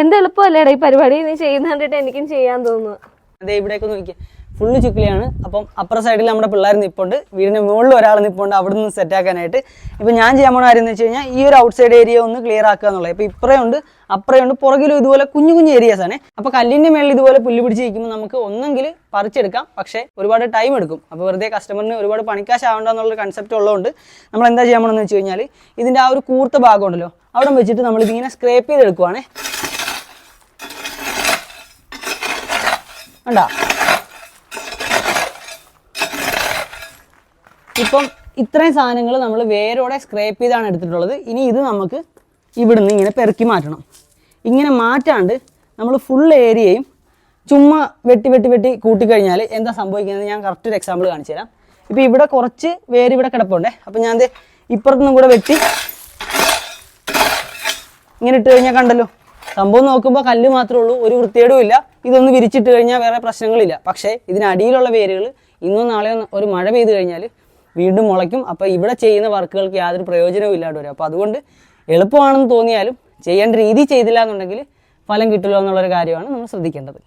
എന്ത് എളുപ്പമല്ലേടാ ഈ പരിപാടി, നീ ചെയ്യുന്ന കണ്ടിട്ട് എനിക്കും ചെയ്യാൻ തോന്നുന്നു. അതെ, ഇവിടേക്ക് നോക്കിയാൽ ഫുള്ള് ചുക്കിലിയാണ്. അപ്പം അപ്പുറ സൈഡിൽ നമ്മുടെ പിള്ളേർ നിൽപ്പുണ്ട്, വീടിൻ്റെ മുകളിൽ ഒരാൾ നിൽപ്പുണ്ട്, അവിടെ നിന്ന് സെറ്റാക്കാനായിട്ട്. ഇപ്പം ഞാൻ ചെയ്യാൻ പോണ കാര്യം എന്ന് വെച്ച് കഴിഞ്ഞാൽ ഈ ഒരു ഔട്ട് സൈഡ് ഏരിയ ഒന്ന് ക്ലിയർ ആക്കുക എന്നുള്ളത്. ഇപ്പോൾ ഇപ്പറയുണ്ട്, അപ്പുറയുണ്ട്, പുറകിലും ഇതുപോലെ കുഞ്ഞു കുഞ്ഞു ഏരിയാസ് ആണ്. അപ്പോൾ കല്ലിൻ്റെ മേളിൽ ഇതുപോലെ പുല്ല് പിടിച്ച് ഇരിക്കുമ്പോൾ നമുക്ക് ഒന്നെങ്കിൽ പറിച്ചെടുക്കാം, പക്ഷേ ഒരുപാട് ടൈം എടുക്കും. അപ്പോൾ വെറുതെ കസ്റ്റമറിന് ഒരുപാട് പണിക്കാശ് ആവേണ്ട എന്നുള്ളൊരു കൺസെപ്റ്റ് ഉള്ളതുകൊണ്ട് നമ്മൾ എന്താ ചെയ്യാൻ പോകണമെന്ന് വെച്ച് കഴിഞ്ഞാൽ ഇതിൻ്റെ ആ ഒരു കൂർത്ത ഭാഗം ഉണ്ടല്ലോ, അവിടെ വെച്ചിട്ട് നമ്മളിതിങ്ങനെ സ്ക്രേപ്പ് ചെയ്തെടുക്കുവാണേ. കണ്ടാ, ഇപ്പം ഇത്രയും സാധനങ്ങൾ നമ്മൾ വേരോടെ സ്ക്രേപ്പ് ചെയ്താണ് എടുത്തിട്ടുള്ളത്. ഇനി ഇത് നമുക്ക് ഇവിടുന്ന് ഇങ്ങനെ പെറുക്കി മാറ്റണം. ഇങ്ങനെ മാറ്റാണ്ട് നമ്മൾ ഫുൾ ഏരിയയും ചുമ്മാ വെട്ടി വെട്ടി വെട്ടി കൂട്ടിക്കഴിഞ്ഞാൽ എന്താ സംഭവിക്കുന്നത് ഞാൻ കറക്റ്റ് ഒരു എക്സാമ്പിൾ കാണിച്ചു തരാം. ഇപ്പോൾ ഇവിടെ കുറച്ച് വേര് ഇവിടെ കിടപ്പുണ്ടേ. അപ്പോൾ ഞാൻ ഇപ്പുറത്തുനിന്നും കൂടെ വെട്ടി ഇങ്ങനെ ഇട്ട് കഴിഞ്ഞാൽ കണ്ടല്ലോ, സംഭവം നോക്കുമ്പോൾ കല്ല് മാത്രമേ ഉള്ളൂ, ഒരു വൃത്തികേടും ഇല്ല. ഇതൊന്ന് വിരിച്ചിട്ട് കഴിഞ്ഞാൽ വേറെ പ്രശ്നങ്ങളില്ല. പക്ഷേ ഇതിനടിയിലുള്ള വേരുകൾ ഇന്നോ നാളെയോ ഒരു മഴ പെയ്ത് കഴിഞ്ഞാൽ വീണ്ടും മുളയ്ക്കും. അപ്പോൾ ഇവിടെ ചെയ്യുന്ന വർക്കുകൾക്ക് യാതൊരു പ്രയോജനവും ഇല്ലാണ്ട് വരും. അപ്പോൾ അതുകൊണ്ട് എളുപ്പമാണെന്ന് തോന്നിയാലും ചെയ്യേണ്ട രീതി ചെയ്തില്ല എന്നുണ്ടെങ്കിൽ ഫലം കിട്ടില്ല എന്നുള്ളൊരു കാര്യമാണ് നമ്മൾ ശ്രദ്ധിക്കേണ്ടത്.